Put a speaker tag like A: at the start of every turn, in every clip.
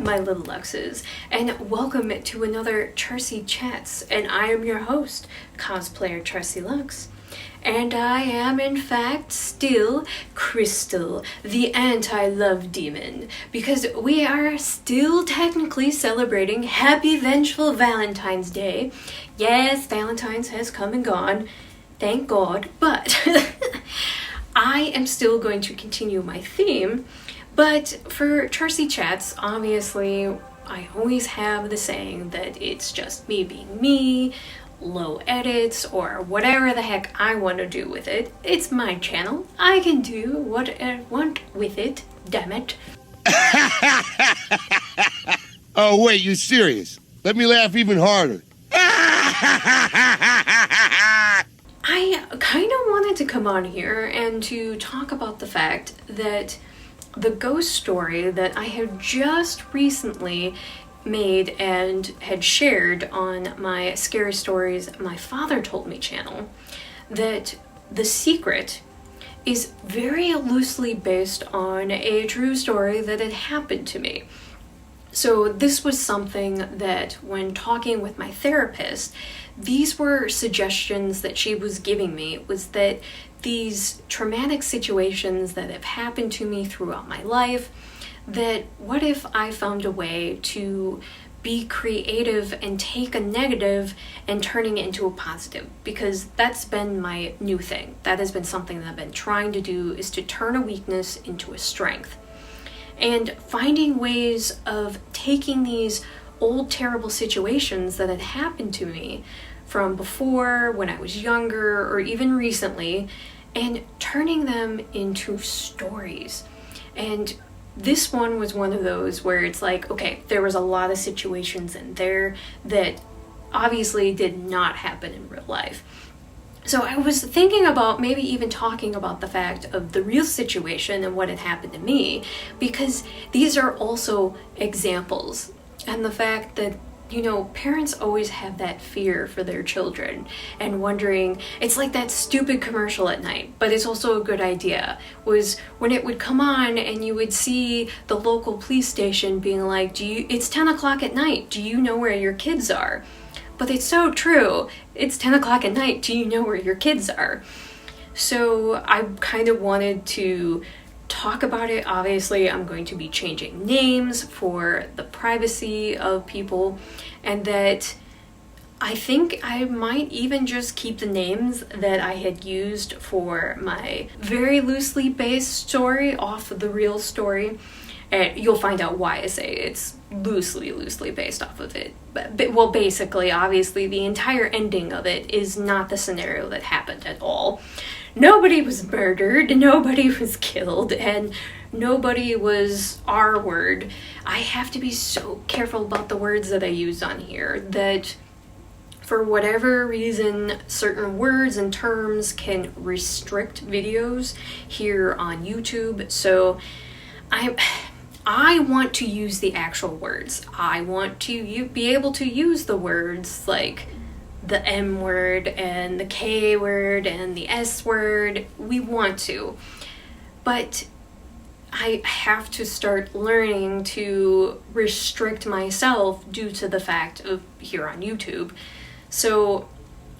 A: my little Luxes, and welcome to another Charsie Chats, and I am your host, cosplayer Charsie Lux. And I am in fact still Crystal, the anti-love demon, because we are still technically celebrating Happy Vengeful Valentine's Day. Yes, Valentine's has come and gone, thank God, but I am still going to continue my theme. But for Charsie Chats, obviously, I always have the saying that it's just me being me, low edits, or whatever the heck I want to do with it. It's my channel. I can do what I want with it, damn it.
B: Oh, wait, you serious? Let me laugh even harder.
A: I kind of wanted to come on here and to talk about the fact that the ghost story that I had just recently made and had shared on my Scary Stories My Father Told Me channel, that the secret is very loosely based on a true story that had happened to me. So this was something that when talking with my therapist, these were suggestions that she was giving me, was that these traumatic situations that have happened to me throughout my life, that what if I found a way to be creative and take a negative and turning it into a positive? Because that's been my new thing. That has been something that I've been trying to do, is to turn a weakness into a strength. And finding ways of taking these old terrible situations that had happened to me from before, when I was younger, or even recently, and turning them into stories. And this one was one of those where it's like, okay, there was a lot of situations in there that obviously did not happen in real life. So I was thinking about maybe even talking about the fact of the real situation and what had happened to me, because these are also examples. And the fact that, you know, parents always have that fear for their children and wondering, it's like that stupid commercial at night, but it's also a good idea, was when it would come on and you would see the local police station being like, it's 10 o'clock at night, do you know where your kids are? But it's so true, it's 10 o'clock at night, do you know where your kids are? So I kind of wanted to talk about it. Obviously, I'm going to be changing names for the privacy of people, and that I think I might even just keep the names that I had used for my very loosely based story off of the real story. And you'll find out why I say it's loosely based off of it. But well, basically, obviously, the entire ending of it is not the scenario that happened at all. Nobody was murdered, nobody was killed, and nobody was R-word. I have to be so careful about the words that I use on here, that for whatever reason, certain words and terms can restrict videos here on YouTube. So I want to use the actual words. I want to be able to use the words like the M word and the K word and the S word. We want to. But I have to start learning to restrict myself due to the fact of here on YouTube. So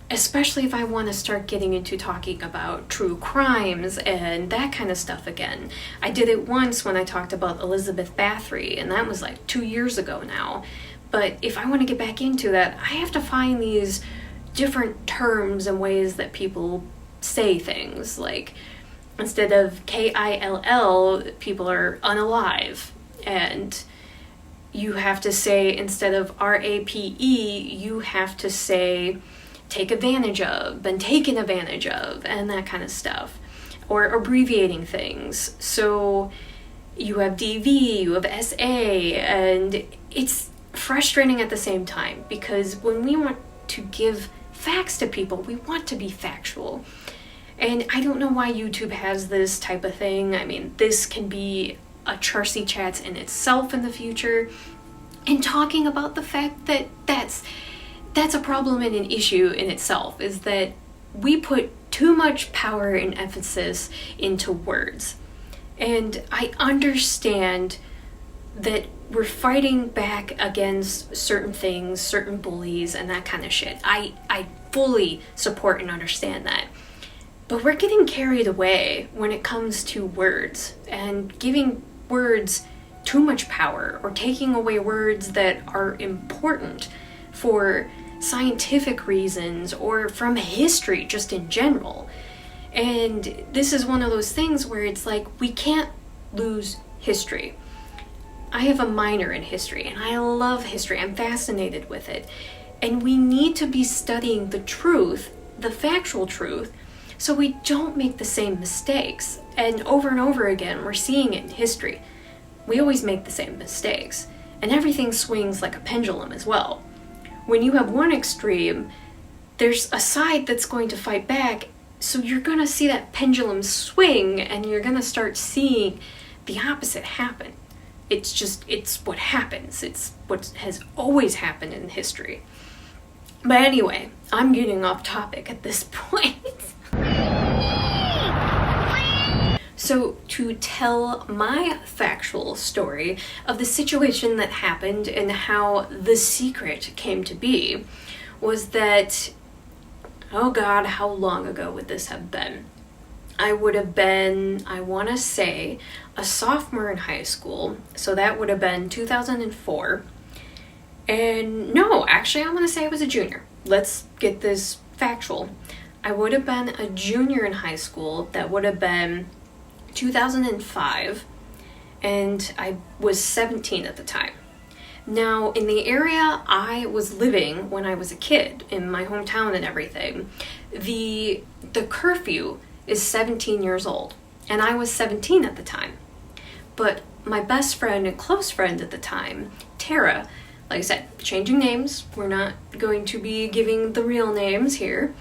A: especially if I want to start getting into talking about true crimes and that kind of stuff again. I did it once when I talked about Elizabeth Bathory, and that was like 2 years ago now. But if I want to get back into that, I have to find these different terms and ways that people say things. Like, instead of Kill, people are unalive. And you have to say, instead of RAPE, you have to say take advantage of, been taken advantage of, and that kind of stuff. Or abbreviating things. So you have DV, you have SA, and it's frustrating at the same time, because when we want to give facts to people, we want to be factual. And I don't know why YouTube has this type of thing. I mean, this can be a Charsie Chats in itself in the future, and talking about the fact that that's a problem and an issue in itself, is that we put too much power and emphasis into words. And I understand that we're fighting back against certain things, certain bullies, and that kind of shit. I fully support and understand that. But we're getting carried away when it comes to words and giving words too much power or taking away words that are important for scientific reasons or from history just in general. And this is one of those things where it's like, we can't lose history. I have a minor in history and I love history. I'm fascinated with it. And we need to be studying the truth, the factual truth, so we don't make the same mistakes. And over again, we're seeing it in history. We always make the same mistakes. And everything swings like a pendulum as well. When you have one extreme, there's a side that's going to fight back, so you're going to see that pendulum swing and you're going to start seeing the opposite happen. It's what happens. It's what has always happened in history. But anyway, I'm getting off topic at this point. So to tell my factual story of the situation that happened and how the secret came to be was that, oh God, how long ago would this have been? I would have been, I want to say, a sophomore in high school. So that would have been 2004. And no, actually, I'm going to say I was a junior. Let's get this factual. I would have been a junior in high school. That would have been 2005. And I was 17 at the time. Now, in the area I was living when I was a kid, in my hometown and everything, the curfew is 17 years old, and I was 17 at the time. But my best friend and close friend at the time, Tara, like I said, changing names, we're not going to be giving the real names here,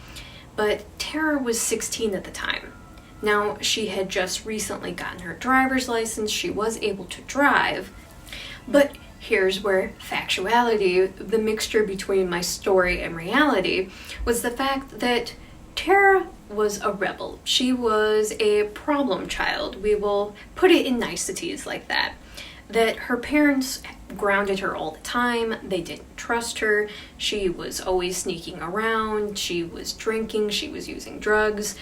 A: but Tara was 16 at the time. Now, she had just recently gotten her driver's license, she was able to drive, but here's where factuality, the mixture between my story and reality, was the fact that Tara was a rebel. She was a problem child. We will put it in niceties like that. That her parents grounded her all the time. They didn't trust her. She was always sneaking around. She was drinking. She was using drugs.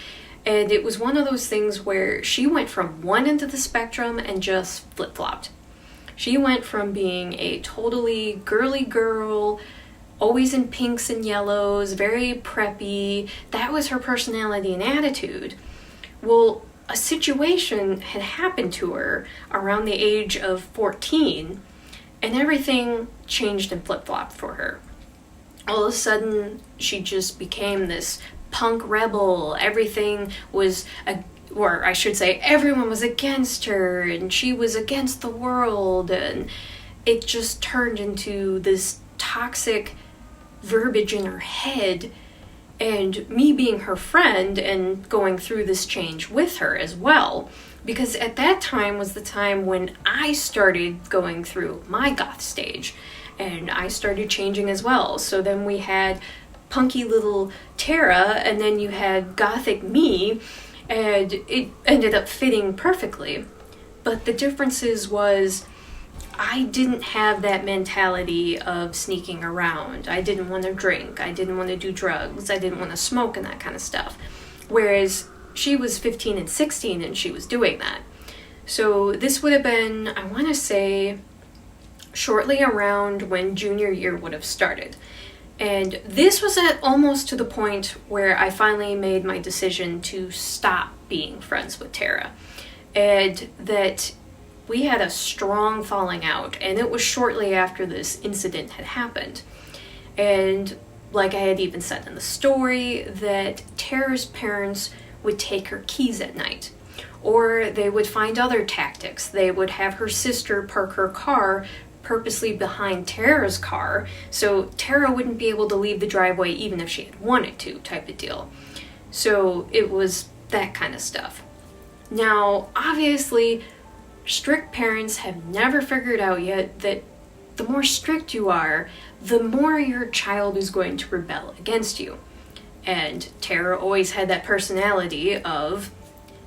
A: And it was one of those things where she went from one end of the spectrum and just flip-flopped. She went from being a totally girly girl, always in pinks and yellows, very preppy. That was her personality and attitude. Well, a situation had happened to her around the age of 14, and everything changed and flip-flopped for her. All of a sudden, she just became this punk rebel. Everything was, or I should say, everyone was against her, and she was against the world, and it just turned into this toxic verbiage in her head, and me being her friend and going through this change with her as well, because at that time was the time when I started going through my goth stage and I started changing as well. So then we had punky little Tara, and then you had gothic me, and it ended up fitting perfectly. But the differences was I didn't have that mentality of sneaking around. I didn't want to drink. I didn't want to do drugs. I didn't want to smoke and that kind of stuff. Whereas she was 15 and 16 and she was doing that. So this would have been, I want to say, shortly around when junior year would have started. And this was at almost to the point where I finally made my decision to stop being friends with Tara. And that we had a strong falling out, and it was shortly after this incident had happened. And like I had even said in the story, that Tara's parents would take her keys at night, or they would find other tactics. They would have her sister park her car purposely behind Tara's car, so Tara wouldn't be able to leave the driveway even if she had wanted to, type of deal. So it was that kind of stuff. Now, obviously, strict parents have never figured out yet that the more strict you are, the more your child is going to rebel against you. And Tara always had that personality of,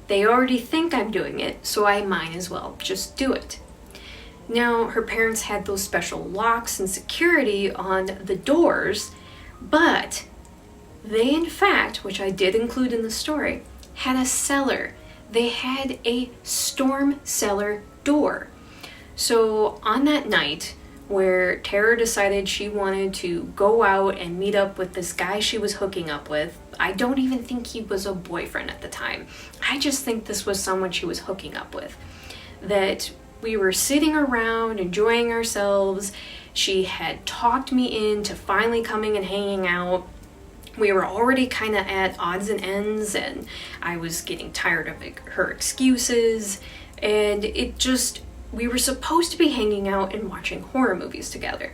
A: they already think I'm doing it, so I might as well just do it. Now, her parents had those special locks and security on the doors, but they, in fact, which I did include in the story, had a cellar. They had a storm cellar door. So on that night where Tara decided she wanted to go out and meet up with this guy she was hooking up with, I don't even think he was a boyfriend at the time. I just think this was someone she was hooking up with. That we were sitting around enjoying ourselves. She had talked me into finally coming and hanging out. We were already kind of at odds and ends, and I was getting tired of her excuses, and we were supposed to be hanging out and watching horror movies together.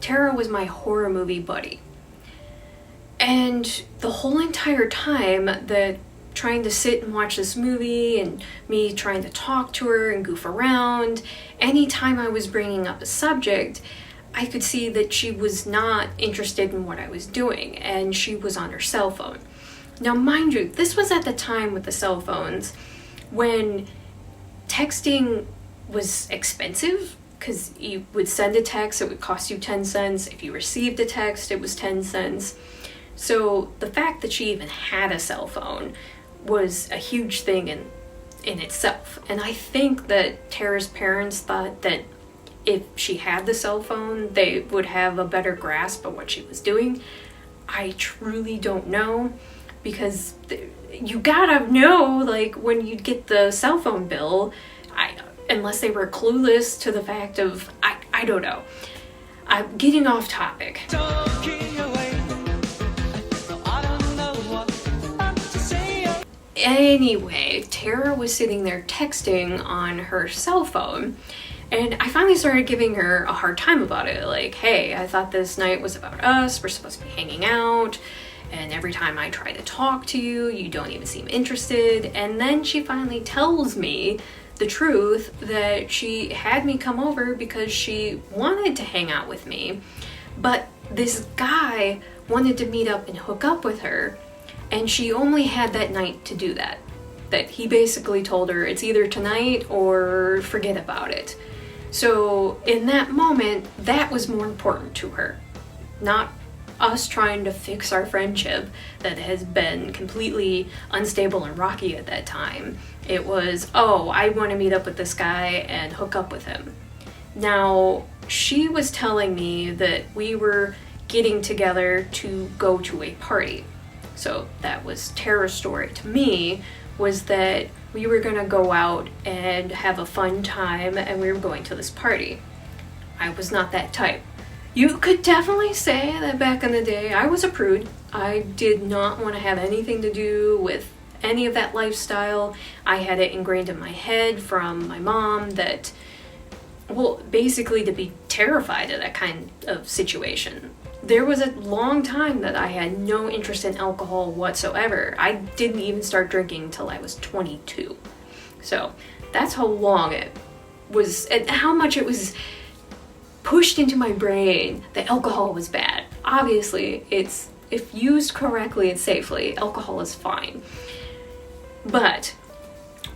A: Tara was my horror movie buddy. And the whole entire time that trying to sit and watch this movie and me trying to talk to her and goof around, anytime I was bringing up a subject, I could see that she was not interested in what I was doing, and she was on her cell phone. Now, mind you, this was at the time with the cell phones when texting was expensive, because you would send a text, it would cost you 10 cents. If you received a text, it was 10 cents. So the fact that she even had a cell phone was a huge thing in itself. And I think that Tara's parents thought that if she had the cell phone, they would have a better grasp of what she was doing. I truly don't know, because you gotta know, like, when you get the cell phone bill, unless they were clueless to the fact of, I don't know. I'm getting off topic. Anyway, Tara was sitting there texting on her cell phone, and I finally started giving her a hard time about it. Like, hey, I thought this night was about us, we're supposed to be hanging out, and every time I try to talk to you, you don't even seem interested. And then she finally tells me the truth, that she had me come over because she wanted to hang out with me, but this guy wanted to meet up and hook up with her, and she only had that night to do that. That he basically told her it's either tonight or forget about it. So in that moment, that was more important to her, not us trying to fix our friendship that has been completely unstable and rocky at that time. It was, oh, I want to meet up with this guy and hook up with him. Now, she was telling me that we were getting together to go to a party. So that was Tara's story to me, was that we were going to go out and have a fun time, and we were going to this party. I was not that type. You could definitely say that back in the day, I was a prude. I did not want to have anything to do with any of that lifestyle. I had it ingrained in my head from my mom that, well, basically to be terrified of that kind of situation. There was a long time that I had no interest in alcohol whatsoever. I didn't even start drinking until I was 22. So that's how long it was, and how much it was pushed into my brain that alcohol was bad. Obviously, it's, if used correctly and safely, alcohol is fine. But,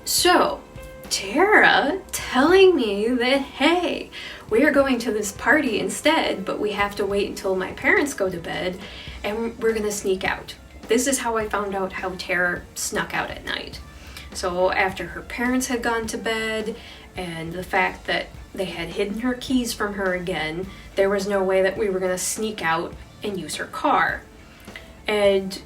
A: so, Tara telling me that, hey, we are going to this party instead, but we have to wait until my parents go to bed, and we're gonna sneak out. This is how I found out how Tara snuck out at night. So after her parents had gone to bed, and the fact that they had hidden her keys from her again, there was no way that we were gonna sneak out and use her car. And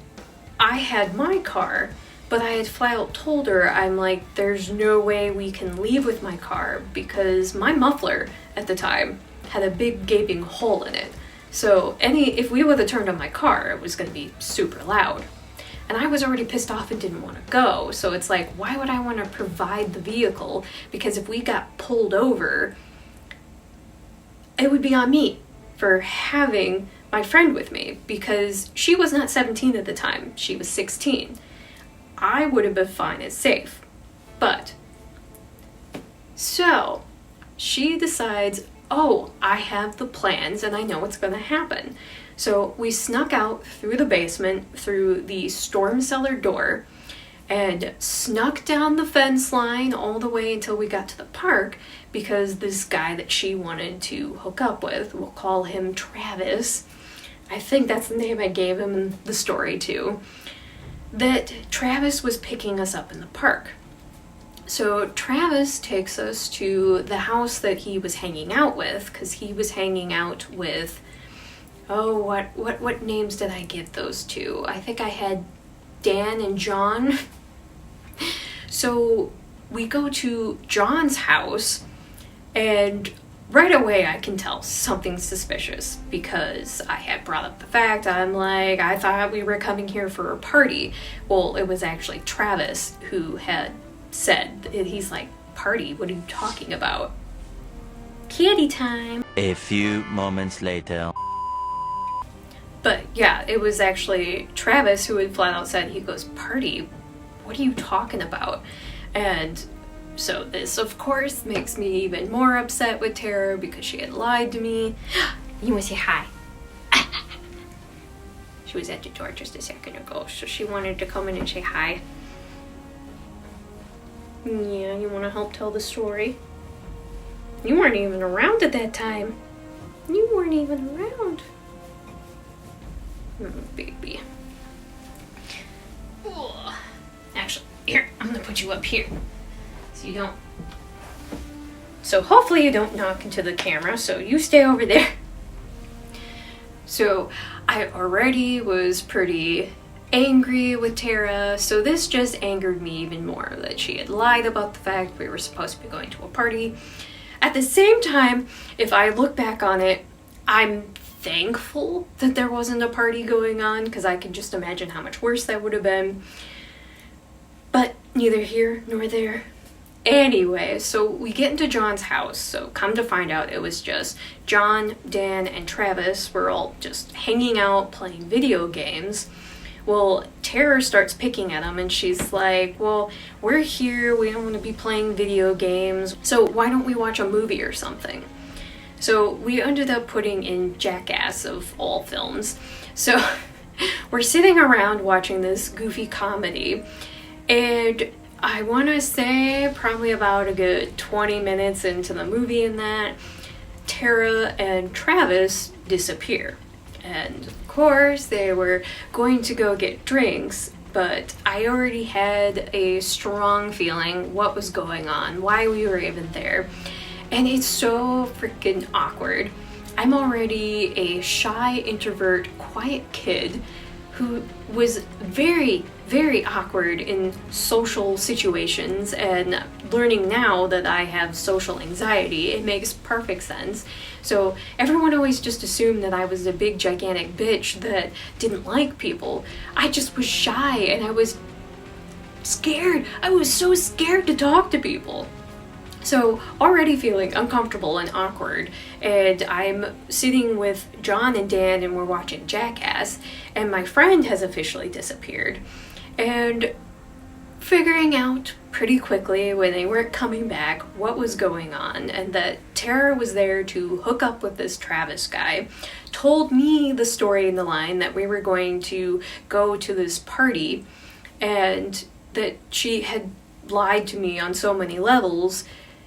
A: I had my car, but I had flat out told her, I'm like, there's no way we can leave with my car, because my muffler at the time had a big gaping hole in it. So if we would have turned on my car, it was gonna be super loud. And I was already pissed off and didn't want to go. So it's like, why would I want to provide the vehicle? Because if we got pulled over, it would be on me for having my friend with me, because she was not 17 at the time, she was 16. I would have been fine and safe. But, so, she decides, oh, I have the plans and I know what's going to happen. So we snuck out through the basement, through the storm cellar door, and snuck down the fence line all the way until we got to the park because this guy that she wanted to hook up with, we'll call him Travis. I think that's the name I gave him in the story too. That Travis was picking us up in the park. So Travis takes us to the house that he was hanging out with, because he was hanging out with, what names did I give those to? I think I had Dan and John. So we go to John's house, and right away I can tell something's suspicious because I had brought up the fact, I'm like, I thought we were coming here for a party. Well, it was actually Travis who had said, he's like, party? What are you talking about? Candy time.
C: A few moments later.
A: But yeah, it was actually Travis who had flat out said, he goes, party? What are you talking about? And so this, of course, makes me even more upset with Tara because she had lied to me. You want to say hi? She was at the door just a second ago, so she wanted to come in and say hi. Yeah, you want to help tell the story? You weren't even around at that time. You weren't even around. Baby. Ugh. Actually, here, I'm gonna put you up here. So you don't... So hopefully you don't knock into the camera, so you stay over there. So I already was pretty angry with Tara, so this just angered me even more that she had lied about the fact we were supposed to be going to a party. At the same time, if I look back on it, I'm thankful that there wasn't a party going on because I can just imagine how much worse that would have been. But neither here nor there. Anyway, so we get into John's house, so come to find out it was just John, Dan, and Travis were all just hanging out playing video games. Well, Tara starts picking at him and she's like, well, we're here, we don't want to be playing video games, so why don't we watch a movie or something? So we ended up putting in Jackass of all films. So we're sitting around watching this goofy comedy, and I want to say probably about a good 20 minutes into the movie in that, Tara and Travis disappear. And of course they were going to go get drinks, but I already had a strong feeling what was going on, why we were even there. And it's so freaking awkward. I'm already a shy, introvert, quiet kid who was very, very awkward in social situations, and learning now that I have social anxiety, it makes perfect sense. So everyone always just assumed that I was a big, gigantic bitch that didn't like people. I just was shy and I was scared. I was so scared to talk to people. So already feeling uncomfortable and awkward, and I'm sitting with John and Dan and we're watching Jackass, and my friend has officially disappeared. And figuring out pretty quickly when they weren't coming back what was going on, and that Tara was there to hook up with this Travis guy, told me the story in the line that we were going to go to this party, and that she had lied to me on so many levels,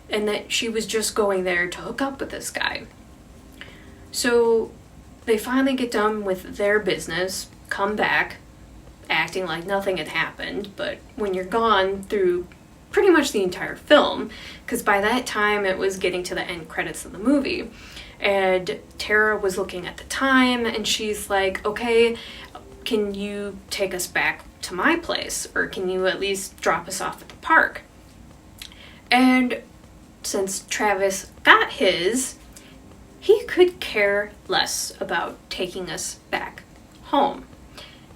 A: and that she was just going there to hook up with this guy. So they finally get done with their business, come back, acting like nothing had happened, but when you're gone through pretty much the entire film, because by that time it was getting to the end credits of the movie, and Tara was looking at the time and she's like, okay, can you take us back to my place, or can you at least drop us off at the park? And since Travis got his, he could care less about taking us back home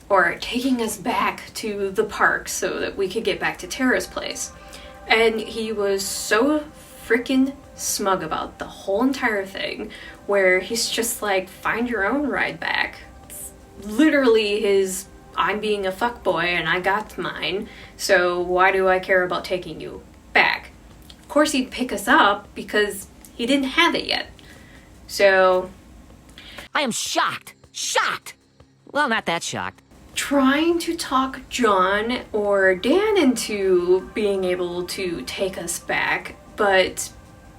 A: or taking us back to the park so that we could get back to Tara's place. And he was so freaking smug about the whole entire thing, where he's just like, find your own ride back. It's literally his, I'm being a fuckboy and I got mine, so why do I care about taking you back? Of course he'd pick us up because he didn't have it yet. So
D: I am shocked. Shocked. Well, not that shocked.
A: trying to talk John or Dan into being able to take us back, but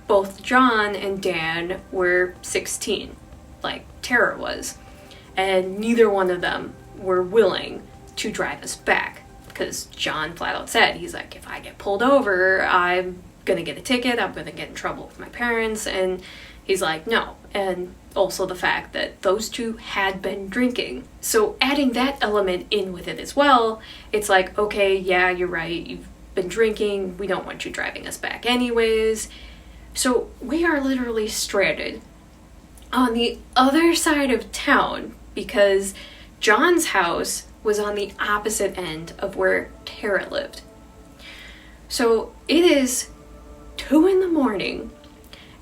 A: both John and Dan were 16, like Tara was, and neither one of them were willing to drive us back, because John flat out said, he's like, if I get pulled over, I'm gonna get a ticket, I'm gonna get in trouble with my parents, and he's like, no. And also the fact that those two had been drinking. So adding that element in with it as well, it's like, okay, yeah, you're right, you've been drinking, we don't want you driving us back anyways. So we are literally stranded on the other side of town because John's house was on the opposite end of where Tara lived. So it is 2 a.m.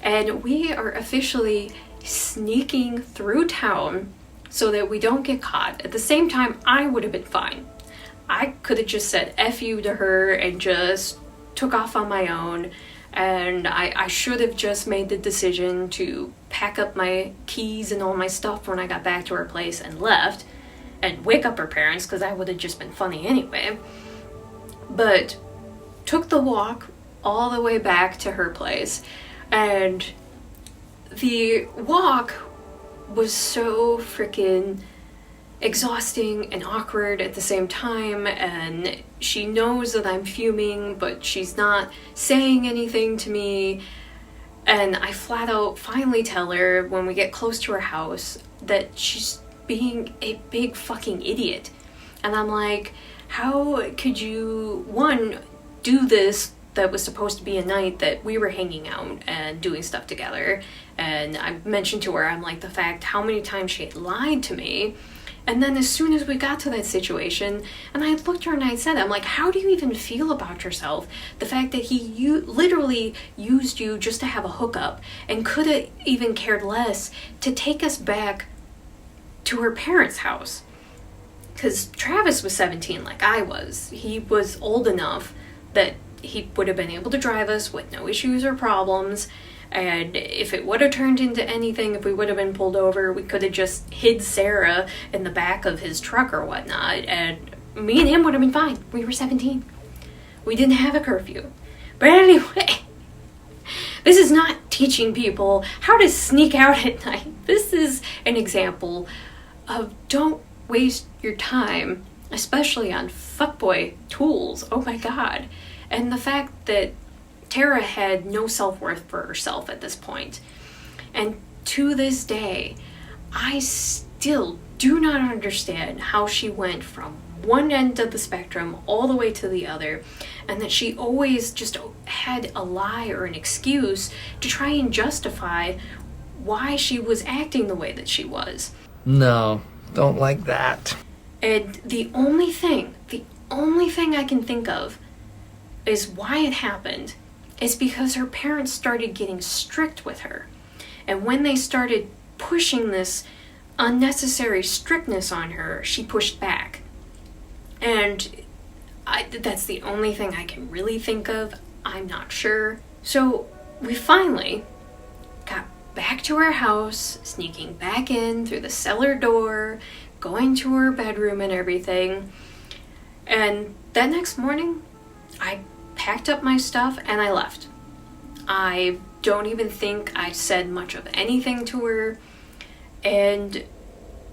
A: and we are officially sneaking through town so that we don't get caught. At the same time, I would have been fine. I could have just said F you to her and just took off on my own, and I should have just made the decision to pack up my keys and all my stuff when I got back to her place and left and wake up her parents, because that would have just been funny anyway. But took the walk all the way back to her place, and the walk was so freaking exhausting and awkward at the same time, and she knows that I'm fuming, but she's not saying anything to me, and I flat out finally tell her when we get close to her house that she's being a big fucking idiot. And I'm like, how could you, one, do this that was supposed to be a night that we were hanging out and doing stuff together? And I mentioned to her, I'm like, the fact how many times she had lied to me. And then as soon as we got to that situation, and I looked at her and I said, I'm like, how do you even feel about yourself? The fact that he literally used you just to have a hookup and could have even cared less to take us back to her parents' house. Because Travis was 17 like I was. He was old enough that he would have been able to drive us with no issues or problems. And if it would have turned into anything, if we would have been pulled over, we could have just hid Sarah in the back of his truck or whatnot, and me and him would have been fine. We were 17. We didn't have a curfew. But anyway, this is not teaching people how to sneak out at night. This is an example of don't waste your time, especially on fuckboy tools. Oh my god. And the fact that Tara had no self-worth for herself at this point. And to this day, I still do not understand how she went from one end of the spectrum all the way to the other, and that she always just had a lie or an excuse to try and justify why she was acting the way that she was.
D: No, don't like that.
A: And the only thing I can think of is why it happened is because her parents started getting strict with her. And when they started pushing this unnecessary strictness on her, she pushed back. And that's the only thing I can really think of. I'm not sure. So we finally got back to her house, sneaking back in through the cellar door, going to her bedroom and everything. And that next morning, I packed up my stuff and I left. I don't even think I said much of anything to her. And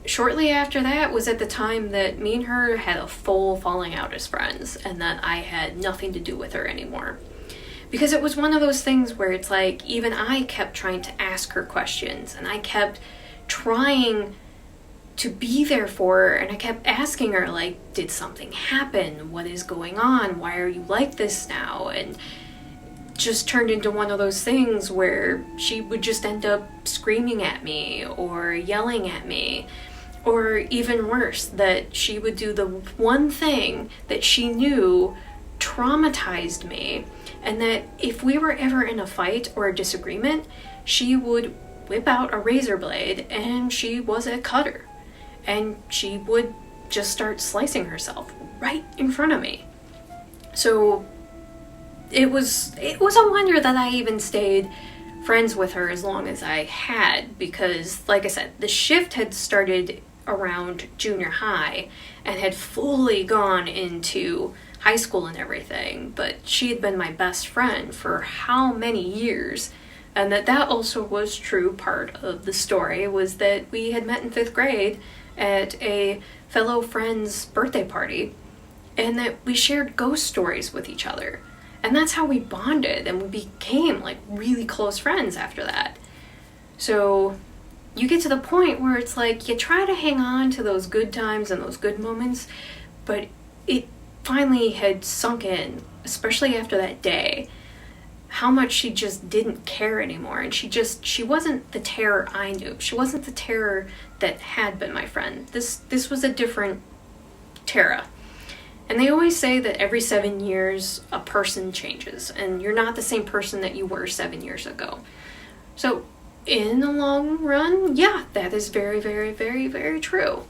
A: shortly after that was at the time that me and her had a full falling out as friends, and that I had nothing to do with her anymore. Because it was one of those things where it's like, even I kept trying to ask her questions, and I kept trying to be there for her, and I kept asking her, like, did something happen? What is going on? Why are you like this now? And just turned into one of those things where she would just end up screaming at me or yelling at me, or even worse, that she would do the one thing that she knew traumatized me, and that if we were ever in a fight or a disagreement, she would whip out a razor blade, and she was a cutter. And she would just start slicing herself right in front of me. So it was a wonder that I even stayed friends with her as long as I had, because, like I said, the shift had started around junior high and had fully gone into high school and everything, but she had been my best friend for how many years. And that also was true part of the story, was that we had met in 5th grade at a fellow friend's birthday party, and that we shared ghost stories with each other. And that's how we bonded, and we became like really close friends after that. So you get to the point where it's like you try to hang on to those good times and those good moments, but it finally had sunk in, especially after that day, how much she just didn't care anymore. And she wasn't the terror I knew. She wasn't the terror that had been my friend. This was a different Tara. And they always say that every 7 years a person changes, and you're not the same person that you were 7 years ago. So in the long run, yeah, that is very, very, very, very true.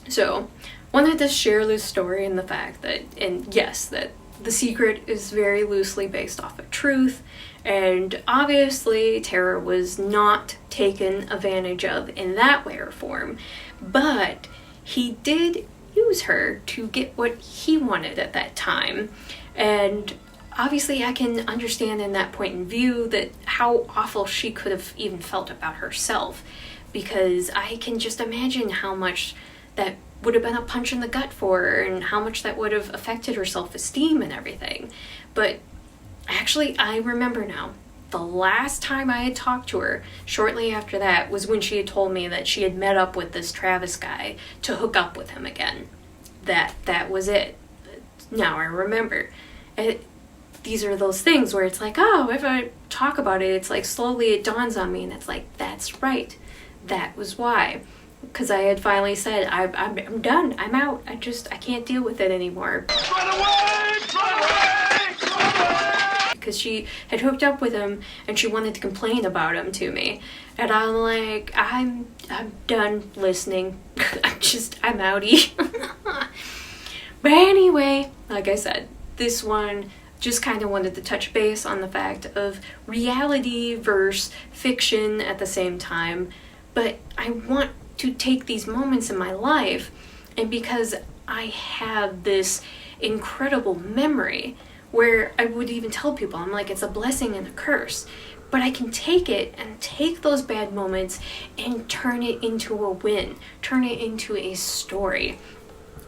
A: So wanted to share this story and the fact that, and yes, that the secret is very loosely based off of truth, and obviously Tara was not taken advantage of in that way or form, but he did use her to get what he wanted at that time. And obviously I can understand in that point of view that how awful she could have even felt about herself, because I can just imagine how much that would have been a punch in the gut for her and how much that would have affected her self-esteem and everything. But actually, I remember now, the last time I had talked to her shortly after that was when she had told me that she had met up with this Travis guy to hook up with him again. That was it. Now I remember. These are those things where it's like, oh, if I talk about it, it's like slowly it dawns on me, and it's like, that's right. That was why. Because I had finally said, I'm done, I'm out, I can't deal with it anymore.
B: Run away! Run away! Run away!
A: Because she had hooked up with him and she wanted to complain about him to me. And I'm like, I'm done listening. I'm outie. But anyway, like I said, this one just kind of wanted to touch base on the fact of reality versus fiction at the same time. But I want to take these moments in my life, and because I have this incredible memory where I would even tell people, I'm like, it's a blessing and a curse, but I can take it and take those bad moments and turn it into a win, turn it into a story.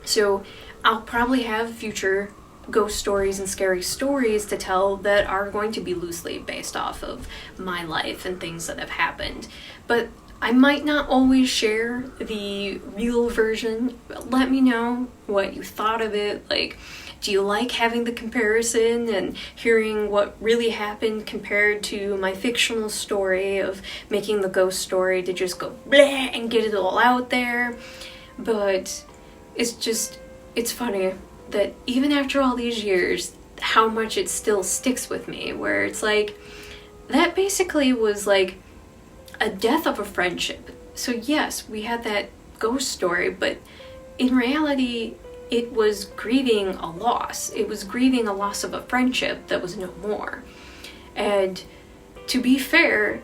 A: So I'll probably have future ghost stories and scary stories to tell that are going to be loosely based off of my life and things that have happened. But I might not always share the real version. Let me know what you thought of it. Like, do you like having the comparison and hearing what really happened compared to my fictional story of making the ghost story to just go bleh and get it all out there? But it's funny that even after all these years, how much it still sticks with me, where it's like, that basically was like a death of a friendship. So yes, we had that ghost story, but in reality, it was grieving a loss. It was grieving a loss of a friendship that was no more. And to be fair,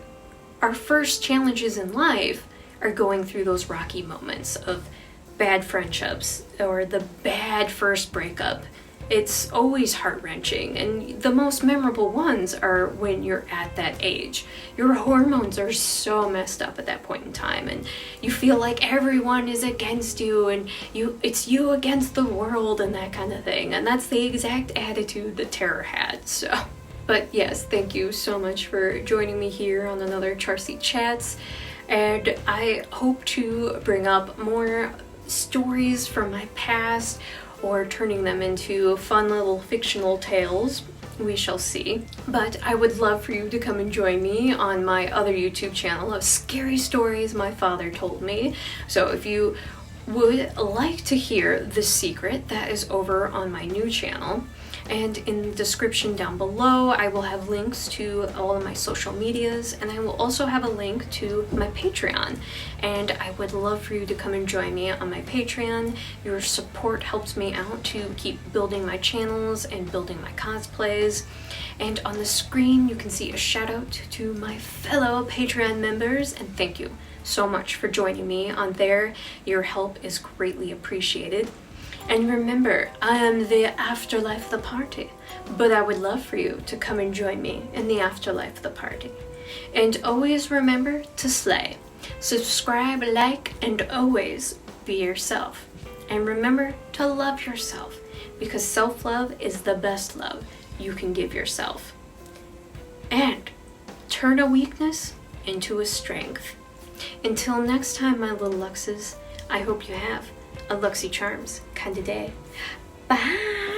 A: our first challenges in life are going through those rocky moments of bad friendships or the bad first breakup. It's always heart-wrenching, and the most memorable ones are when you're at that age. Your hormones are so messed up at that point in time, and you feel like everyone is against you, and it's you against the world and that kind of thing. And that's the exact attitude that Tara had. So, but yes, thank you so much for joining me here on another Charsie Chats, and I hope to bring up more stories from my past, or turning them into fun little fictional tales. We shall see. But I would love for you to come and join me on my other YouTube channel of scary stories my father told me. So if you would like to hear The Secret, that is over on my new channel. And in the description down below, I will have links to all of my social medias, and I will also have a link to my Patreon. And I would love for you to come and join me on my Patreon. Your support helps me out to keep building my channels and building my cosplays. And on the screen, you can see a shout out to my fellow Patreon members, and thank you. so much for joining me on there. Your help is greatly appreciated. And remember, I am the afterlife of the party, but I would love for you to come and join me in the afterlife of the party. And always remember to slay. Subscribe, like, and always be yourself. And remember to love yourself, because self-love is the best love you can give yourself. And turn a weakness into a strength. Until next time, my little Luxes, I hope you have a Luxy Charms kind of day. Bye!